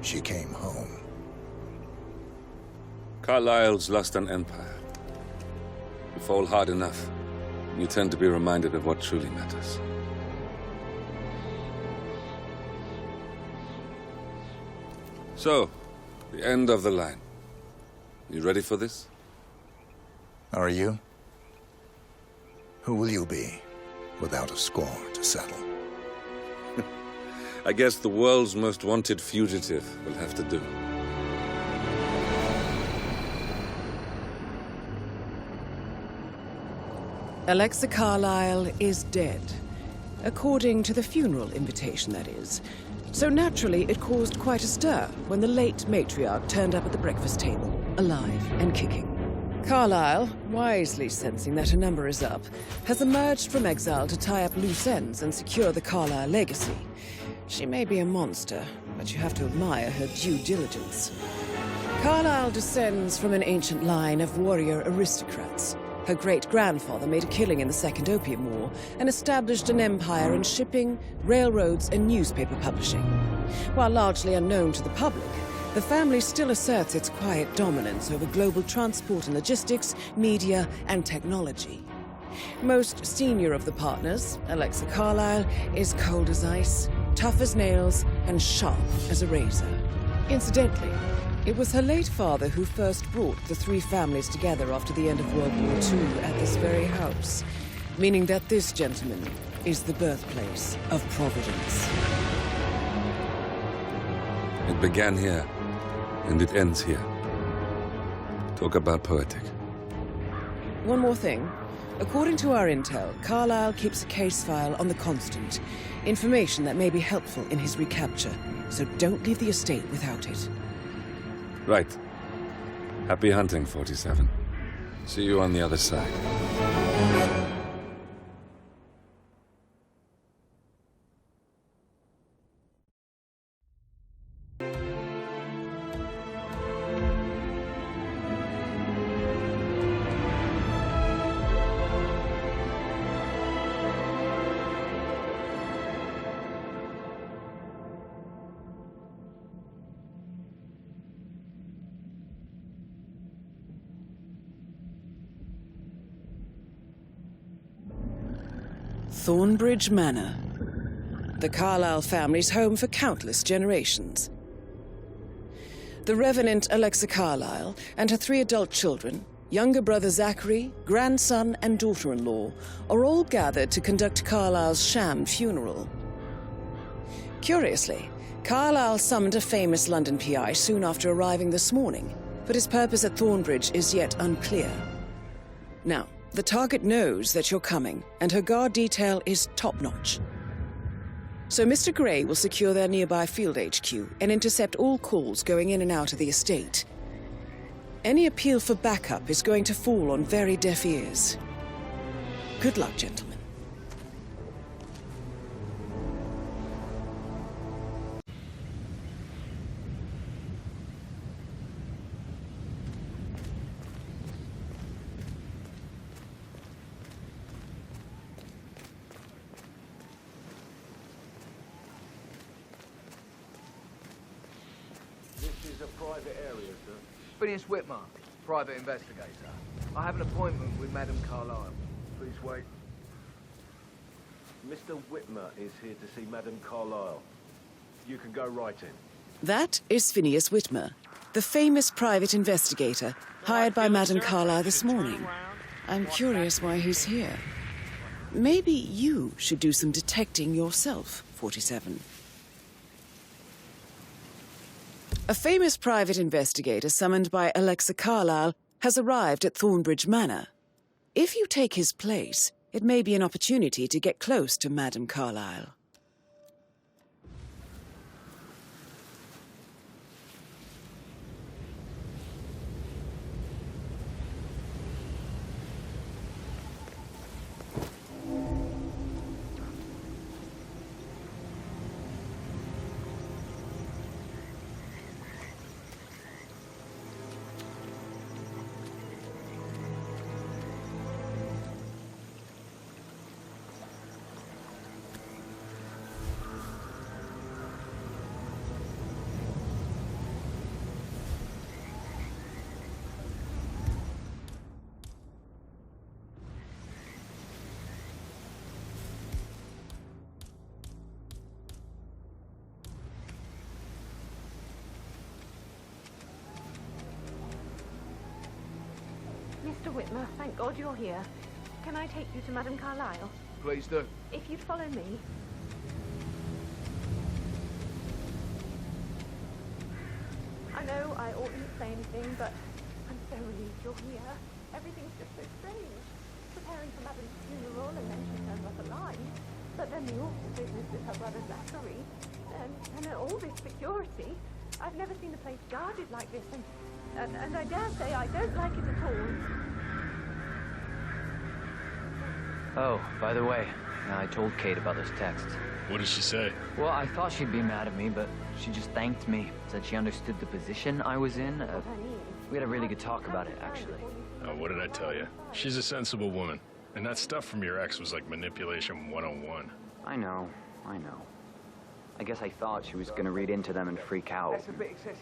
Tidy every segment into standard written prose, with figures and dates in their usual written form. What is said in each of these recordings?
she came home. Carlisle's lost an empire. You fall hard enough, you tend to be reminded of what truly matters. So, the end of the line. You ready for this? Are you? Who will you be, without a score to settle? I guess the world's most wanted fugitive will have to do. Alexa Carlisle is dead. According to the funeral invitation, that is. So naturally, it caused quite a stir when the late matriarch turned up at the breakfast table, alive and kicking. Carlisle, wisely sensing that her number is up, has emerged from exile to tie up loose ends and secure the Carlisle legacy. She may be a monster, but you have to admire her due diligence. Carlisle descends from an ancient line of warrior aristocrats. Her great-grandfather made a killing in the Second Opium War and established an empire in shipping, railroads, and newspaper publishing. While largely unknown to the public, the family still asserts its quiet dominance over global transport and logistics, media, and technology. Most senior of the partners, Alexa Carlisle, is cold as ice, tough as nails, and sharp as a razor. Incidentally, it was her late father who first brought the three families together after the end of World War II at this very house, meaning that this gentleman is the birthplace of Providence. It began here, and it ends here. Talk about poetic. One more thing. According to our intel, Carlisle keeps a case file on the Constant. Information that may be helpful in his recapture, so don't leave the estate without it. Right. Happy hunting, 47. See you on the other side. Thornbridge Manor. The Carlisle family's home for countless generations. The Revenant Alexa Carlisle and her 3 adult children, younger brother Zachary, grandson and daughter-in-law, are all gathered to conduct Carlisle's sham funeral. Curiously, Carlisle summoned a famous London PI soon after arriving this morning, but his purpose at Thornbridge is yet unclear. Now, the target knows that you're coming, and her guard detail is top-notch. So Mr. Gray will secure their nearby field HQ and intercept all calls going in and out of the estate. Any appeal for backup is going to fall on very deaf ears. Good luck, gentlemen. Private area, sir. Phineas Whitmer, private investigator. I have an appointment with Madame Carlisle. Please wait. Mr. Whitmer is here to see Madame Carlisle. You can go right in. That is Phineas Whitmer, the famous private investigator hired by Madame Carlisle this morning. I'm curious why he's here. Maybe you should do some detecting yourself, 47. A famous private investigator summoned by Alexa Carlisle has arrived at Thornbridge Manor. If you take his place, it may be an opportunity to get close to Madame Carlisle. Mr. Whitmer, thank God you're here. Can I take you to Madame Carlisle? Please do. If you'd follow me. I know I oughtn't say anything, but I'm so relieved you're here. Everything's just so strange. Preparing for Madame's funeral, and then she turns up alive. But then the awful business with her brother Zachary. And all this security. I've never seen the place guarded like this, and I dare say I don't like it at all. Oh, by the way, I told Kate about those texts. What did she say? Well, I thought she'd be mad at me, but she just thanked me. Said she understood the position I was in. We had a really good talk about it, actually. Oh, what did I tell you? She's a sensible woman. And that stuff from your ex was like manipulation 101. I know. I guess I thought she was gonna read into them and freak out.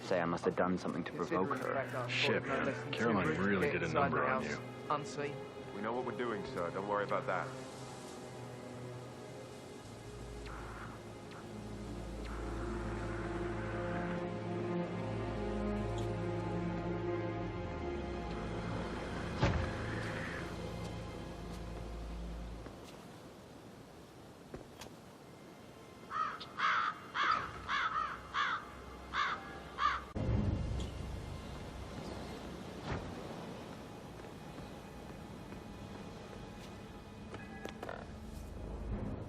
Say I must have done something to provoke her. Shit, man. Caroline really did a number on you. Unseen. We know what we're doing, sir. Don't worry about that.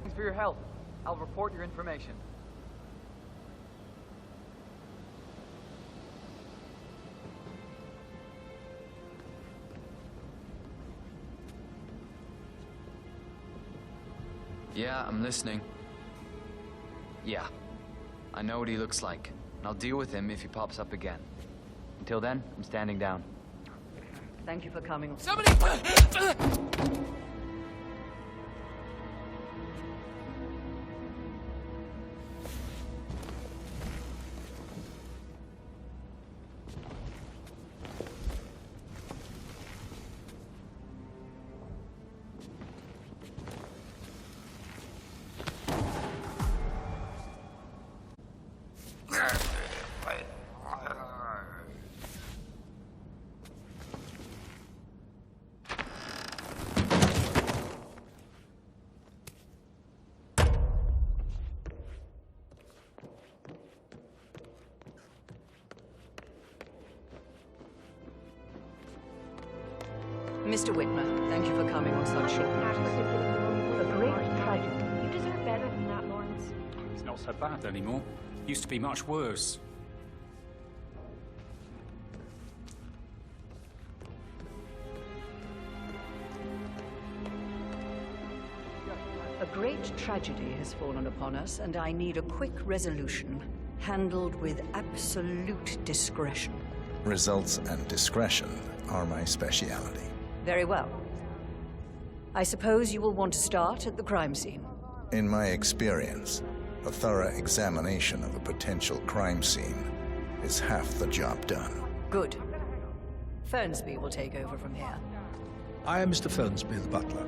Thanks for your help. I'll report your information. Yeah, I'm listening. Yeah, I know what he looks like, and I'll deal with him if he pops up again. Until then, I'm standing down. Thank you for coming. Somebody! Mr. Whitmer, thank you for coming on such short notice. A great tragedy. You deserve better than that, Lawrence. It's not so bad anymore. Used to be much worse. A great tragedy has fallen upon us, and I need a quick resolution, handled with absolute discretion. Results and discretion are my speciality. Very well. I suppose you will want to start at the crime scene. In my experience, a thorough examination of a potential crime scene is half the job done. Good. Fernsby will take over from here. I am Mr. Fernsby, the butler.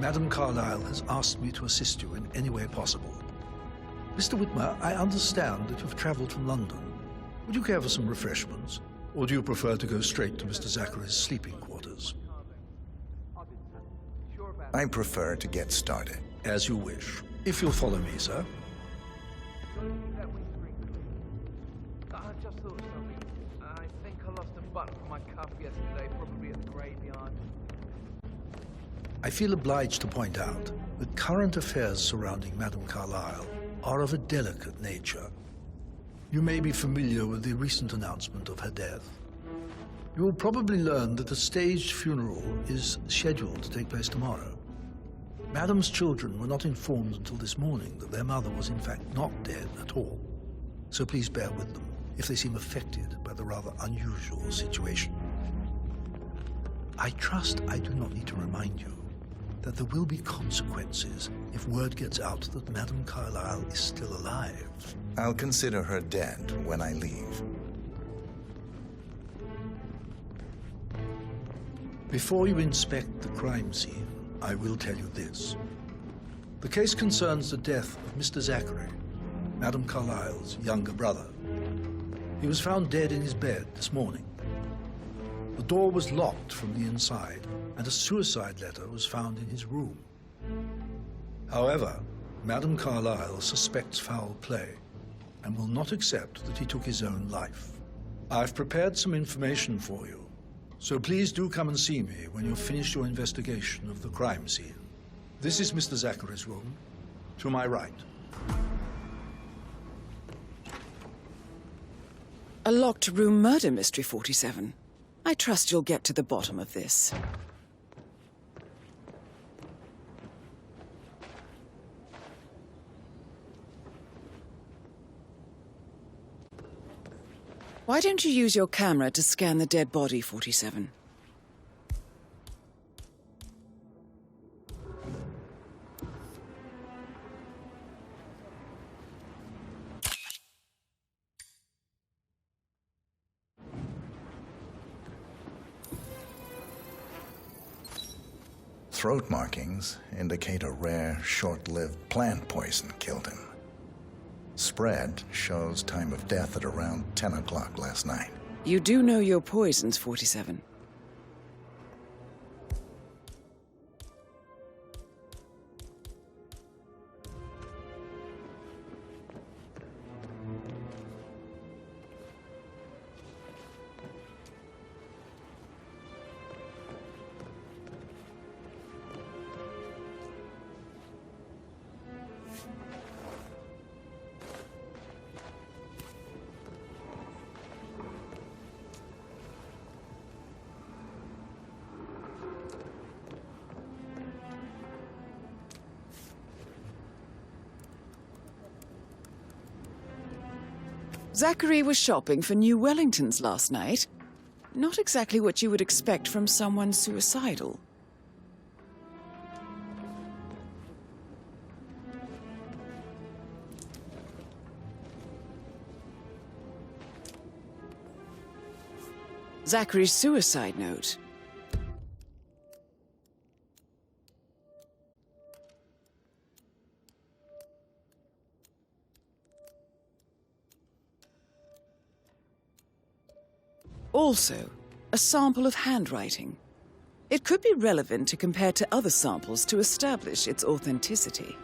Madame Carlisle has asked me to assist you in any way possible. Mr. Whitmer, I understand that you've traveled from London. Would you care for some refreshments? Or do you prefer to go straight to Mr. Zachary's sleeping quarters? I prefer to get started. As you wish. If you'll follow me, sir. I just thought of something. I think I lost a button from my cuff yesterday, probably at the graveyard. I feel obliged to point out that current affairs surrounding Madame Carlisle are of a delicate nature. You may be familiar with the recent announcement of her death. You will probably learn that a staged funeral is scheduled to take place tomorrow. Madame's children were not informed until this morning that their mother was in fact not dead at all. So please bear with them if they seem affected by the rather unusual situation. I trust I do not need to remind you that there will be consequences if word gets out that Madame Carlisle is still alive. I'll consider her dead when I leave. Before you inspect the crime scene, I will tell you this. The case concerns the death of Mr. Zachary, Madame Carlisle's younger brother. He was found dead in his bed this morning. The door was locked from the inside, and a suicide letter was found in his room. However, Madame Carlisle suspects foul play and will not accept that he took his own life. I've prepared some information for you, so please do come and see me when you've finished your investigation of the crime scene. This is Mr. Zachary's room, to my right. A locked room murder mystery, 47. I trust you'll get to the bottom of this. Why don't you use your camera to scan the dead body, 47? Throat markings indicate a rare, short-lived plant poison killed him. Spread shows time of death at around 10 o'clock last night. You do know your poisons, 47. Zachary was shopping for new Wellingtons last night. Not exactly what you would expect from someone suicidal. Zachary's suicide note. Also, a sample of handwriting. It could be relevant to compare to other samples to establish its authenticity.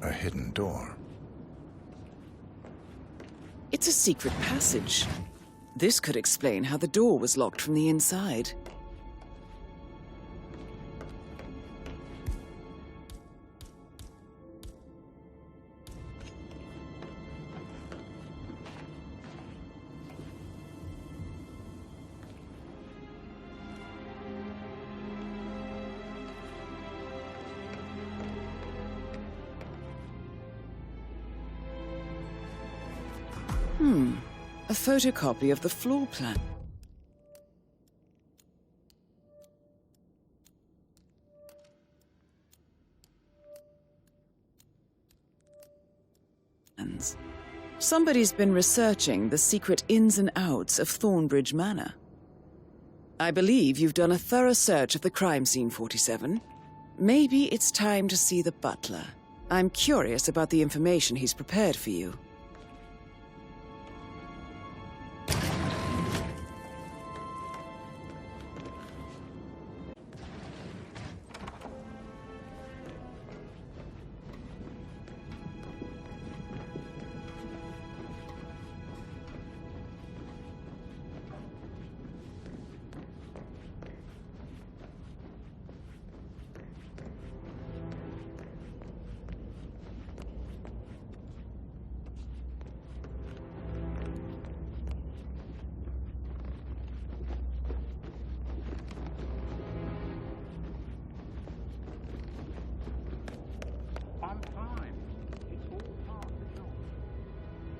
A hidden door. It's a secret passage. This could explain how the door was locked from the inside. A photocopy of the floor plan. Somebody's been researching the secret ins and outs of Thornbridge Manor. I believe you've done a thorough search of the crime scene, 47. Maybe it's time to see the butler. I'm curious about the information he's prepared for you.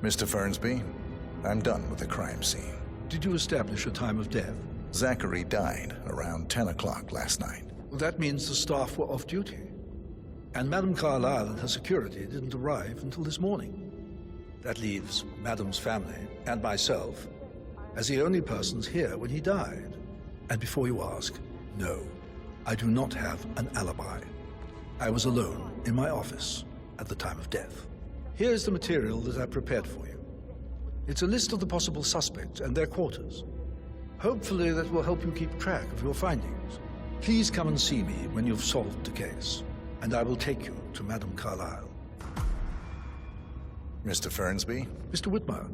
Mr. Fernsby, I'm done with the crime scene. Did you establish a time of death? Zachary died around 10 o'clock last night. Well, that means the staff were off duty. And Madame Carlisle and her security didn't arrive until this morning. That leaves Madame's family and myself as the only persons here when he died. And before you ask, no, I do not have an alibi. I was alone in my office at the time of death. Here's the material that I prepared for you. It's a list of the possible suspects and their quarters. Hopefully that will help you keep track of your findings. Please come and see me when you've solved the case, and I will take you to Madame Carlisle. Mr. Fernsby? Mr. Whitmer,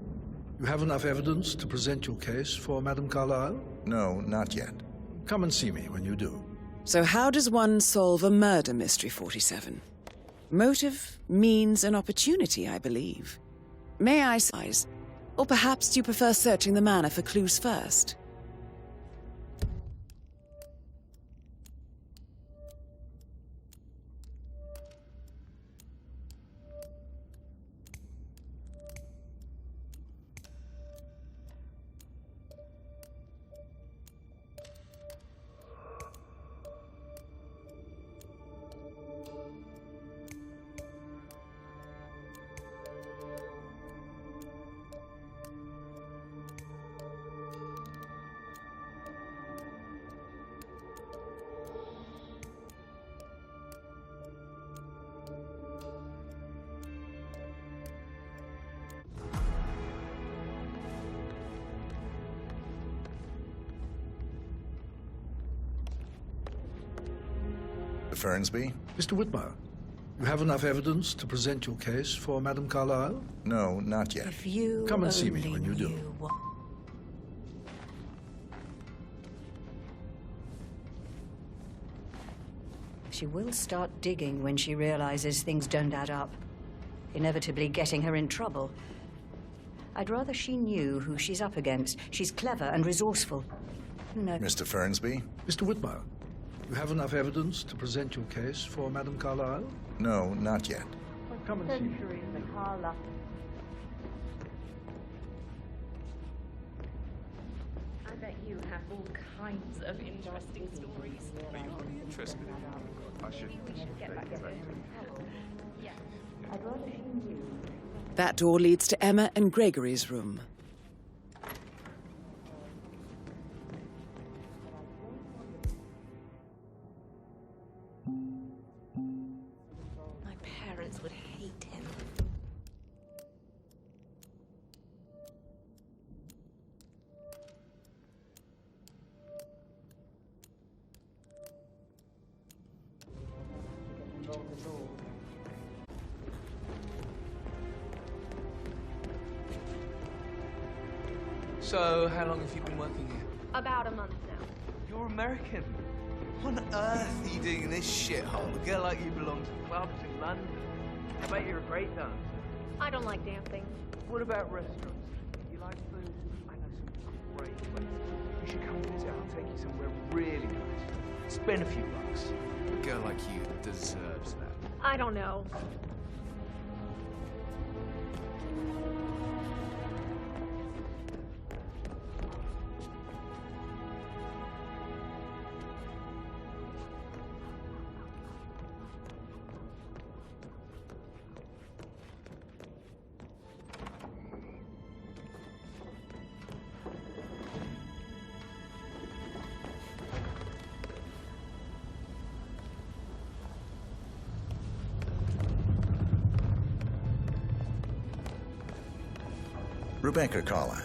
you have enough evidence to present your case for Madame Carlisle? No, not yet. Come and see me when you do. So how does one solve a murder mystery, 47? Motive, means, and opportunity, I believe. May I size? Or perhaps do you prefer searching the manor for clues first? Fernsby? Mr. Whitmer, you have enough evidence to present your case for Madame Carlisle? No, not yet. If you come and see me when you do. She will start digging when she realizes things don't add up, inevitably getting her in trouble. I'd rather she knew who she's up against. She's clever and resourceful. No. Mr. Fernsby? Mr. Whitmer, you have enough evidence to present your case for Madame Carlisle? No, not yet. Come and see me. Carlisle. I bet you have all kinds of interesting stories. Are you really interested in it? I should get back to it. Yeah. I'd rather she knew. That door leads to Emma and Gregory's room. My parents would hate him. So, how long have you been working here? About a month now. You're American. What on earth are you doing in this shithole? A girl like you belongs to clubs in London. I bet you're a great dancer. I don't like dancing. What about restaurants? You like food? I know some great places. You should come visit. I'll take you somewhere really nice. Spend a few bucks. A girl like you deserves that. I don't know. Rebecca Carlisle,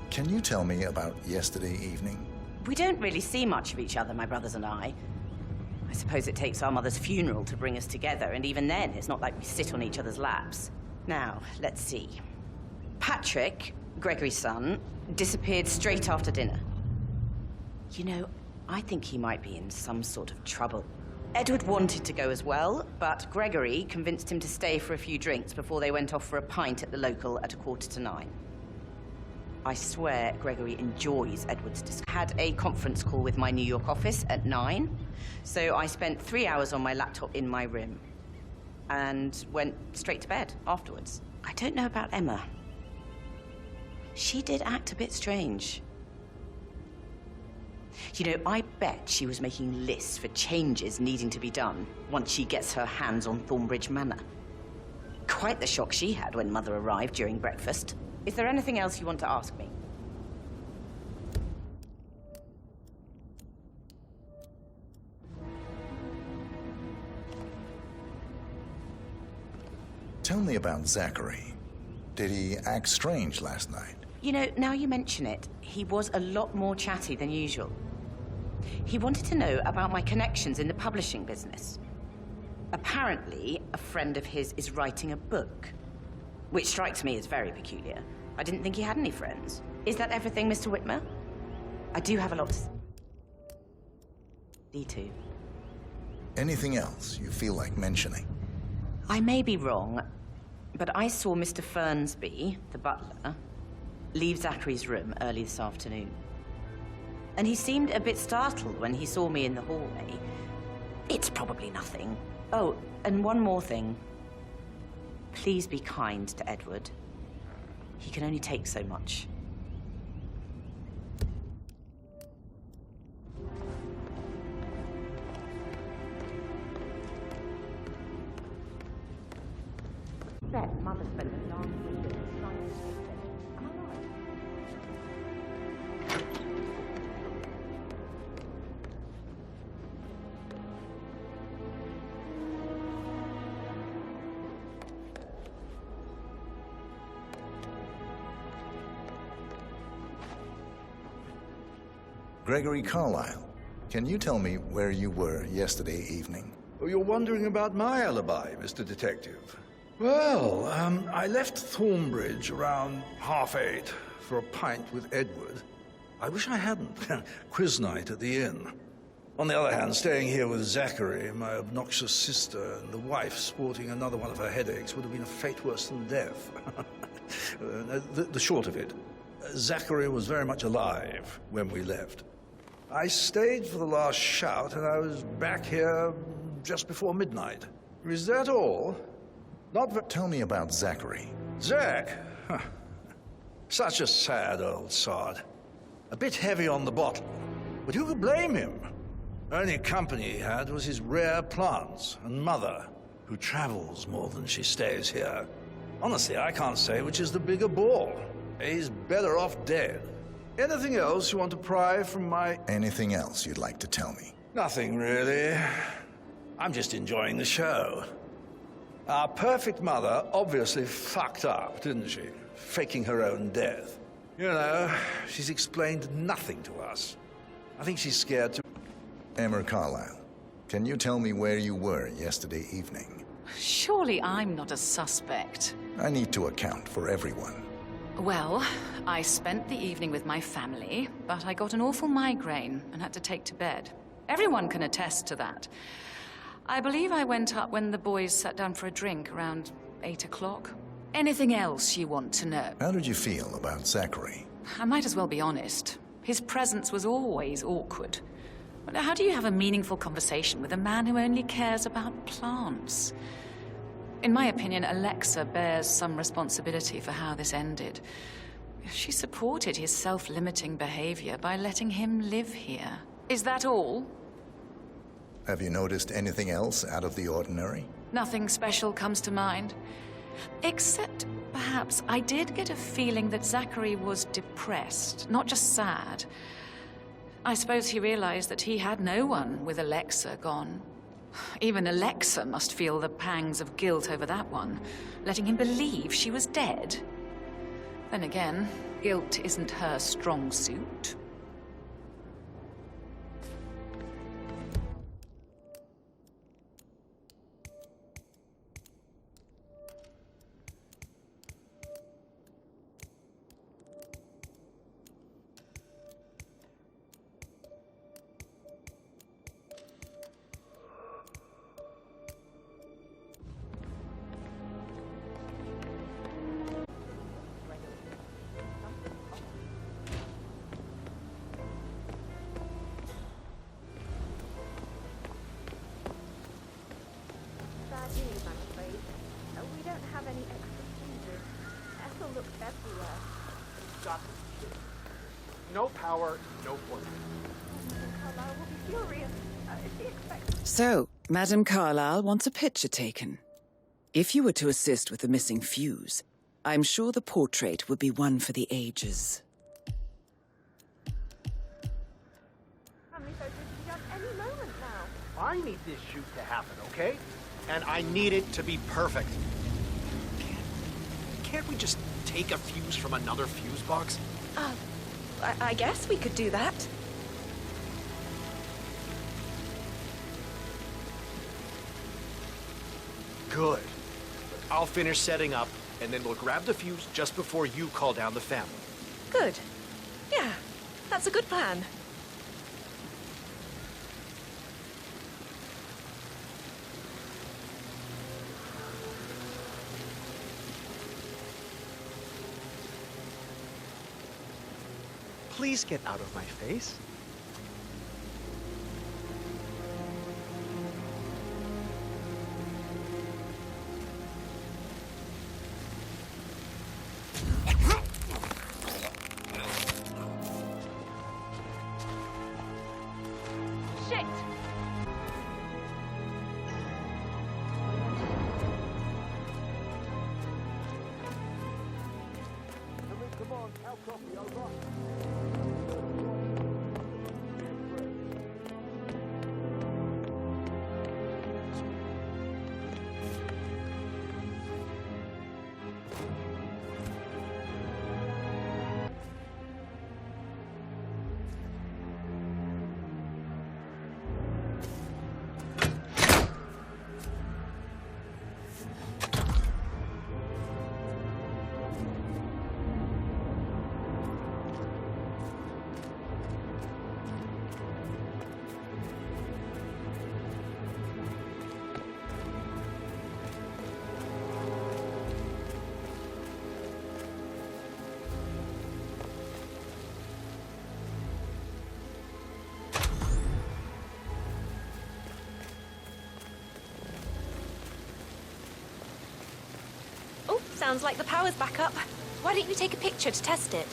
can you tell me about yesterday evening? We don't really see much of each other, my brothers and I. I suppose it takes our mother's funeral to bring us together, and even then, it's not like we sit on each other's laps. Now, let's see. Patrick, Gregory's son, disappeared straight after dinner. You know, I think he might be in some sort of trouble. Edward wanted to go as well, but Gregory convinced him to stay for a few drinks before they went off for a pint at the local at 9:15. I swear Gregory enjoys Edward's had a conference call with my New York office at 9, so I spent 3 hours on my laptop in my room and went straight to bed afterwards. I don't know about Emma. She did act a bit strange. You know, I bet she was making lists for changes needing to be done once she gets her hands on Thornbridge Manor. Quite the shock she had when Mother arrived during breakfast. Is there anything else you want to ask me? Tell me about Zachary. Did he act strange last night? You know, now you mention it, he was a lot more chatty than usual. He wanted to know about my connections in the publishing business. Apparently, a friend of his is writing a book, which strikes me as very peculiar. I didn't think he had any friends. Is that everything, Mr. Whitmer? I do have a lot to say. D2. Anything else you feel like mentioning? I may be wrong, but I saw Mr. Fernsby, the butler, leave Zachary's room early this afternoon. And he seemed a bit startled when he saw me in the hallway. It's probably nothing. Oh, and one more thing. Please be kind to Edward. He can only take so much. Bet Mother spent the last week trying to take it. Am I right? Gregory Carlisle, can you tell me where you were yesterday evening? Oh, you're wondering about my alibi, Mr. Detective. Well, I left Thornbridge around 8:30 for a pint with Edward. I wish I hadn't. Quiz night at the inn. On the other hand, staying here with Zachary, my obnoxious sister, and the wife sporting another one of her headaches would have been a fate worse than death. The short of it, Zachary was very much alive when we left. I stayed for the last shout, and I was back here just before midnight. Is that all? Tell me about Zachary. Zach? Huh. Such a sad old sod. A bit heavy on the bottle, but who could blame him? Only company he had was his rare plants and Mother, who travels more than she stays here. Honestly, I can't say which is the bigger ball. He's better off dead. Anything else you want to pry from my... Anything else you'd like to tell me? Nothing, really. I'm just enjoying the show. Our perfect mother obviously fucked up, didn't she? Faking her own death. You know, she's explained nothing to us. I think she's scared to... Emma Carlisle, can you tell me where you were yesterday evening? Surely I'm not a suspect. I need to account for everyone. Well, I spent the evening with my family, but I got an awful migraine and had to take to bed. Everyone can attest to that. I believe I went up when the boys sat down for a drink around 8 o'clock. Anything else you want to know? How did you feel about Zachary? I might as well be honest. His presence was always awkward. But how do you have a meaningful conversation with a man who only cares about plants? In my opinion, Alexa bears some responsibility for how this ended. She supported his self-limiting behavior by letting him live here. Is that all? Have you noticed anything else out of the ordinary? Nothing special comes to mind. Except, perhaps, I did get a feeling that Zachary was depressed, not just sad. I suppose he realized that he had no one with Alexa gone. Even Alexa must feel the pangs of guilt over that one, letting him believe she was dead. Then again, guilt isn't her strong suit. Bad news, I'm afraid. We don't have any extra fuses. Ethel looks everywhere. Stop it. No power, no point. Carlisle will be furious. She expects... So, Madame Carlisle wants a picture taken. If you were to assist with the missing fuse, I'm sure the portrait would be one for the ages. Family photos to be done any moment now. I need this shoot to happen, okay? And I need it to be perfect. Can't we just take a fuse from another fuse box? I guess we could do that. Good. I'll finish setting up, and then we'll grab the fuse just before you call down the family. Good. Yeah, that's a good plan. Please get out of my face. Shit! Come on, I'll copy, over. Oh, sounds like the power's back up. Why don't you take a picture to test it?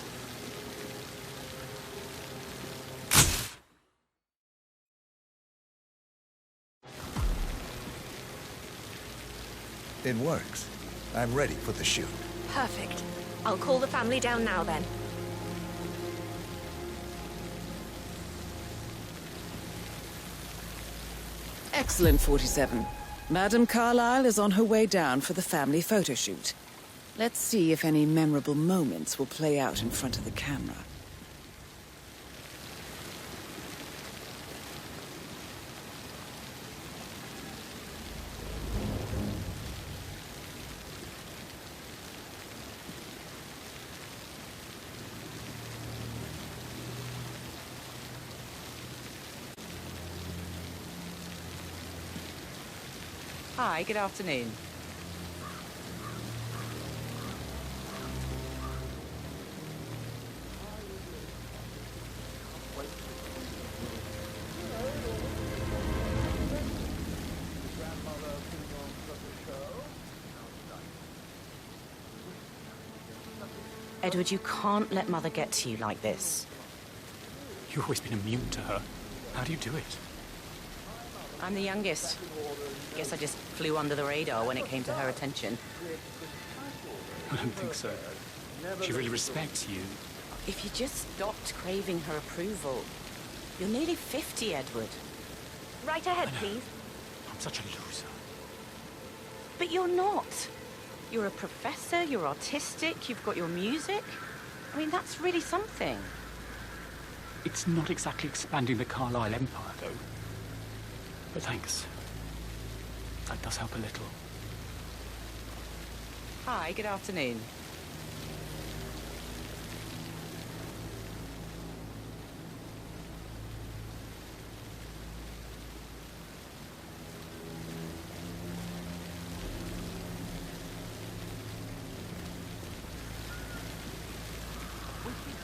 It works. I'm ready for the shoot. Perfect. I'll call the family down now then. Excellent, 47. Madame Carlisle is on her way down for the family photo shoot. Let's see if any memorable moments will play out in front of the camera. Hi, good afternoon. Edward, you can't let Mother get to you like this. You've always been immune to her. How do you do it? I'm the youngest. Guess I just flew under the radar when it came to her attention. I don't think so. She really respects you. If you just stopped craving her approval. You're nearly 50, Edward. Right ahead, please. I'm such a loser. But you're not. You're a professor, you're artistic, you've got your music. I mean, that's really something. It's not exactly expanding the Carlisle Empire, though. But thanks. That does help a little. Hi, good afternoon.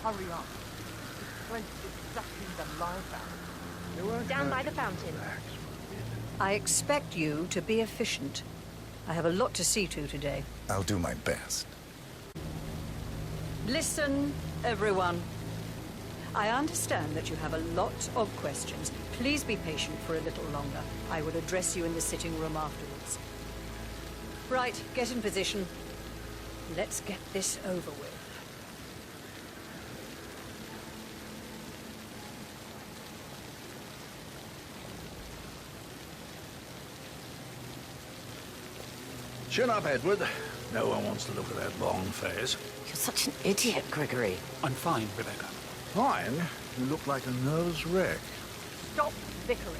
Hurry up. This place is sucking the life out. Down by the fountain. I expect you to be efficient. I have a lot to see to today. I'll do my best. Listen, everyone. I understand that you have a lot of questions. Please be patient for a little longer. I will address you in the sitting room afterwards. Right, get in position. Let's get this over with. Chin up, Edward. No one wants to look at that long face. You're such an idiot, Gregory. I'm fine, Rebecca. Fine? You look like a nervous wreck. Stop bickering.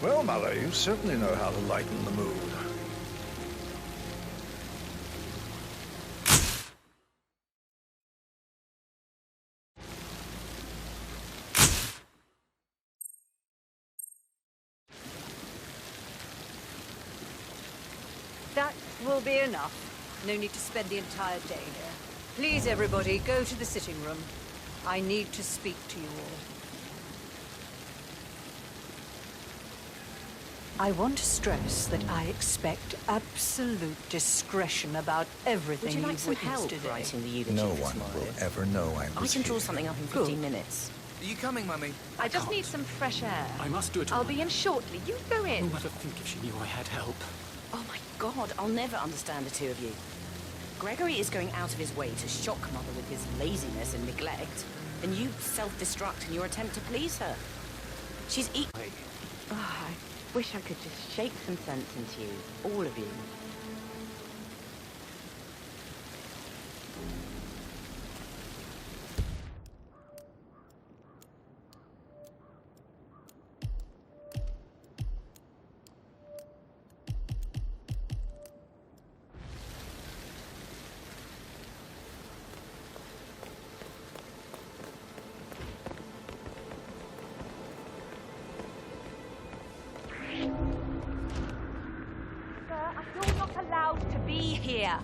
Well, Mother, you certainly know how to lighten the mood. That will be enough. No need to spend the entire day here. Please, everybody, go to the sitting room. I need to speak to you all. I want to stress that I expect absolute discretion about everything Would you like you've some witnessed help today. writing the eulogy No for one tomorrow? will ever know I I was can draw here. something up in 15 minutes. Are you coming, Mummy? I just need some fresh air. I must do it. I'll be in shortly. You go in. Who would have think if she knew I had help? Oh my God, I'll never understand the two of you. Gregory is going out of his way to shock Mother with his laziness and neglect, and you self-destruct in your attempt to please her. She's equally. Oh, I wish I could just shake some sense into you, all of you. You're not allowed to be here.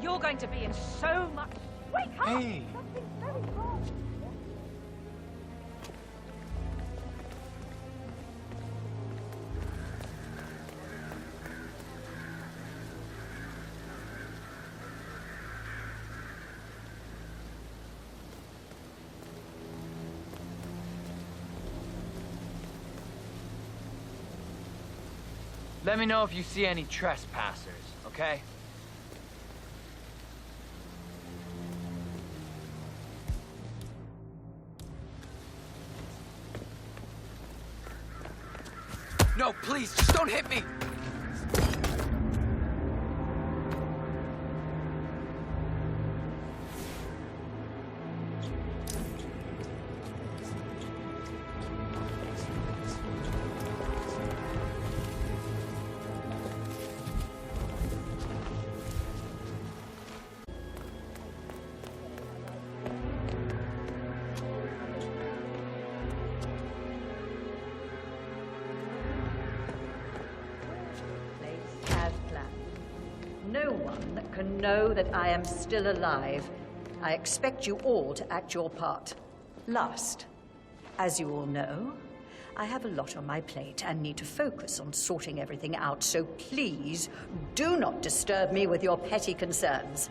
You're going to be in so much... Wake up! Hey. Something's very wrong. Let me know if you see any trespassers, okay? No, please, just don't hit me! As planned. No one can know that I am still alive. I expect you all to act your part. Last, as you all know, I have a lot on my plate and need to focus on sorting everything out, so please do not disturb me with your petty concerns.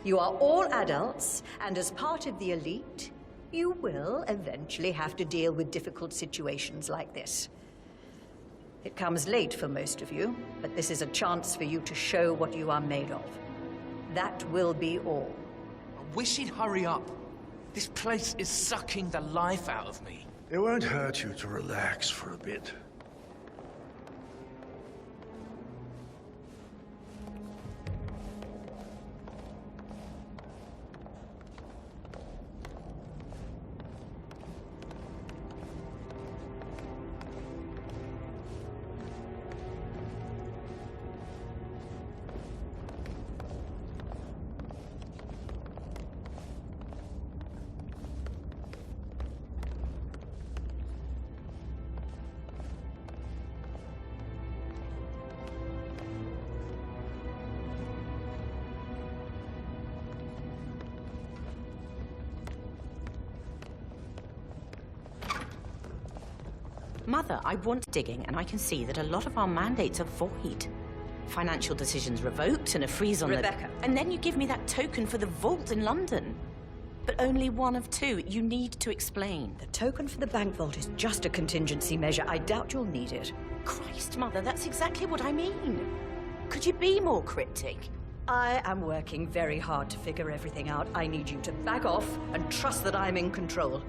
You are all adults, and as part of the elite, you will eventually have to deal with difficult situations like this. It comes late for most of you, but this is a chance for you to show what you are made of. That will be all. I wish he'd hurry up. This place is sucking the life out of me. It won't hurt you to relax for a bit. Mother, I want digging, and I can see that a lot of our mandates are void. Financial decisions revoked and a freeze on Rebecca. And then you give me that token for the vault in London. But only one of two. You need to explain. The token for the bank vault is just a contingency measure. I doubt you'll need it. Christ, Mother, that's exactly what I mean. Could you be more cryptic? I am working very hard to figure everything out. I need you to back off and trust that I'm in control.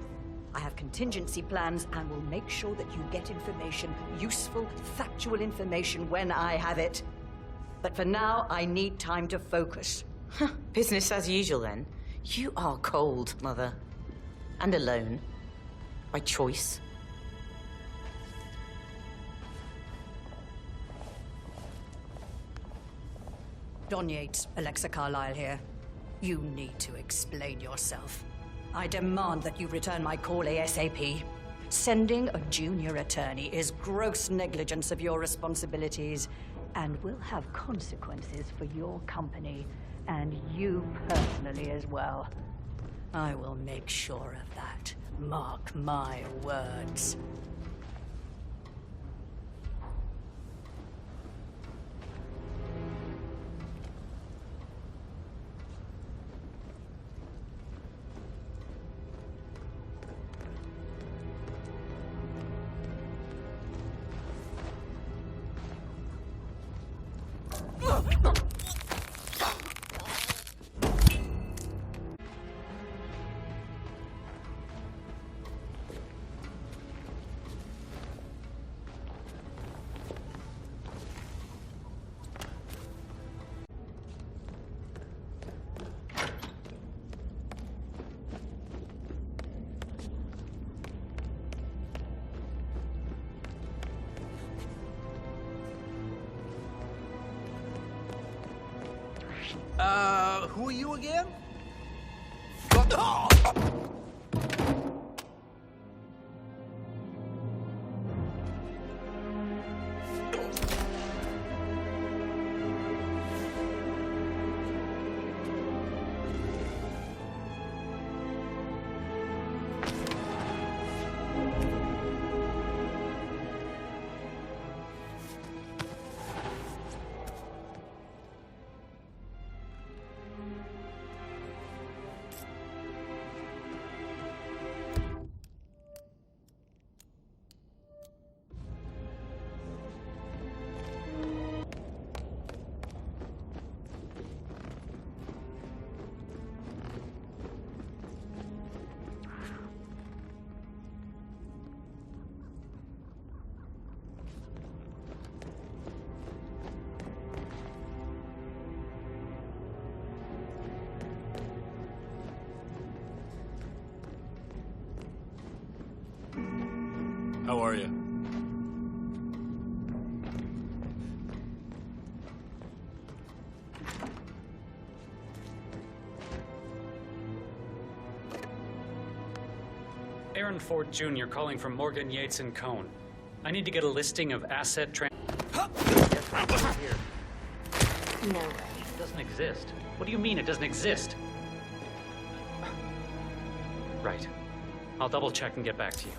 I have contingency plans and will make sure that you get information, useful, factual information when I have it. But for now, I need time to focus. Business as usual, then. You are cold, Mother. And alone. By choice. Don Yates, Alexa Carlisle here. You need to explain yourself. I demand that you return my call ASAP. Sending a junior attorney is gross negligence of your responsibilities and will have consequences for your company and you personally as well. I will make sure of that. Mark my words. Who are you again? How are you? Aaron Ford Jr. calling from Morgan, Yates & Cohn. I need to get a listing of asset No way. It doesn't exist. What do you mean it doesn't exist? Right. I'll double check and get back to you.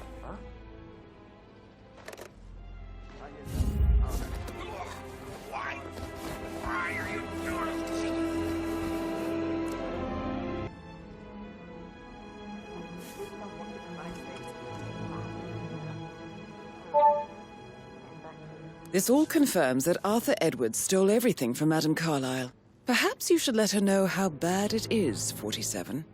Why are you doing this? This all confirms that Arthur Edwards stole everything from Madame Carlisle. Perhaps you should let her know how bad it is, 47.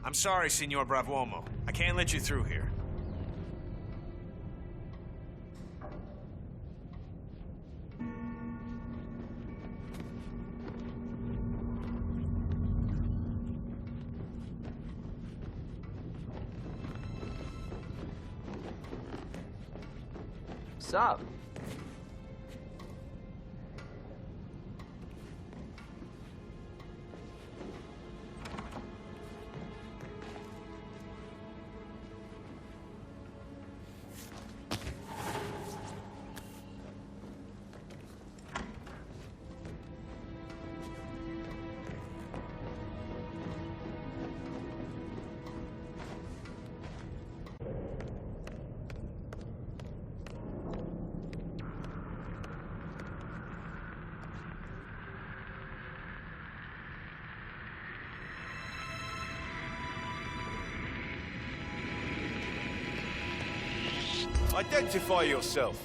I'm sorry, Signor Bravomo. I can't let you through here. What's up? Identify yourself.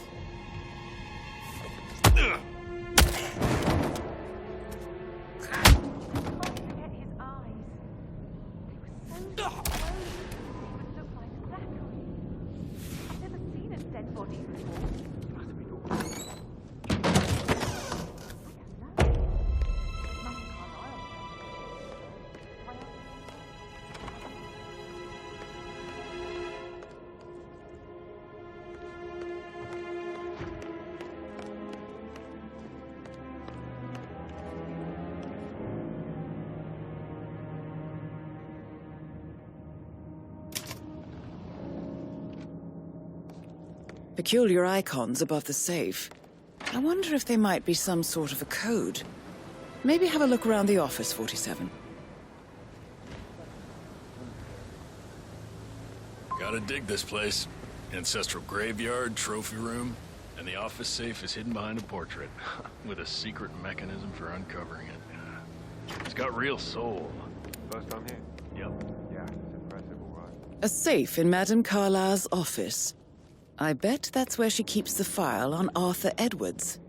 Peculiar icons above the safe. I wonder if they might be some sort of a code. Maybe have a look around the office, 47. Gotta dig this place. Ancestral graveyard, trophy room, and the office safe is hidden behind a portrait, with a secret mechanism for uncovering it. It's got real soul. First time here? Yep. Yeah, it's impressive, all right. A safe in Madame Carlisle's office. I bet that's where she keeps the file on Arthur Edwards.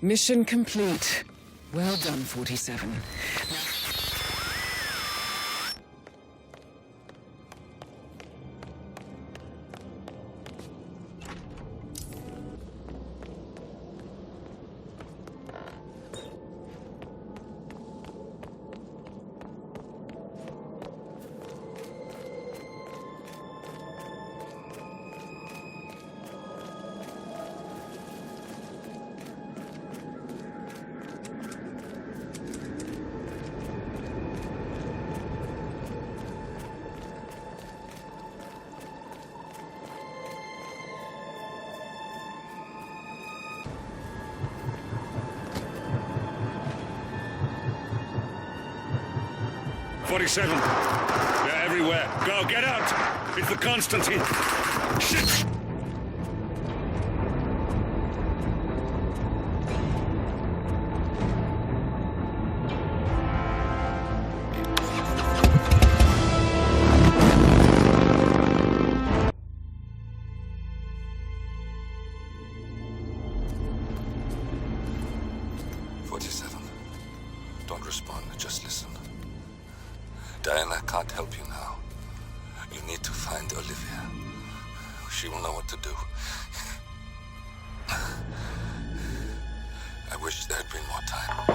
Mission complete. Well done, 47. They're everywhere. Go, get out! It's the Constantine. Shit! Diana can't help you now. You need to find Olivia. She will know what to do. I wish there had been more time.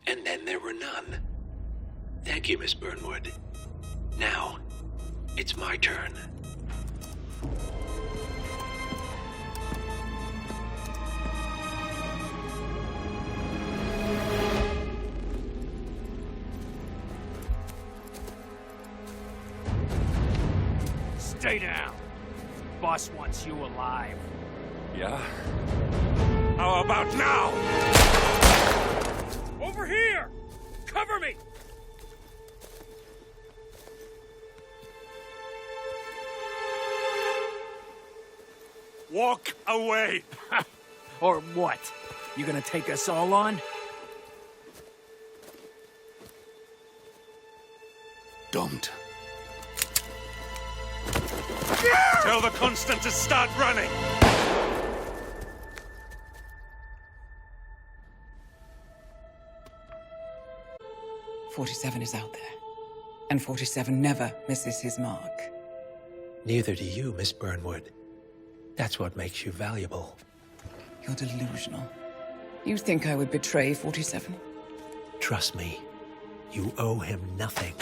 And then there were none. Thank you, Miss Burnwood. Now, it's my turn. Stay down. Boss wants you alive. Yeah? How about now? Over here! Cover me! Walk away! Or what? You gonna take us all on? Don't. Tell the Constant to start running! 47 is out there, and 47 never misses his mark. Neither do you, Miss Burnwood. That's what makes you valuable. You're delusional. You think I would betray 47? Trust me, you owe him nothing.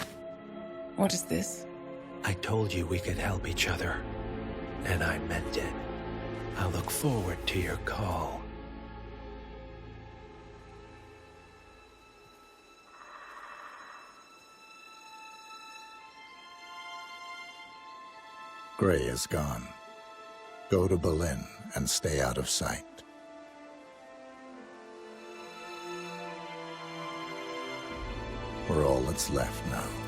What is this? I told you we could help each other, and I meant it. I'll look forward to your call. Gray is gone. Go to Berlin and stay out of sight. We're all that's left now.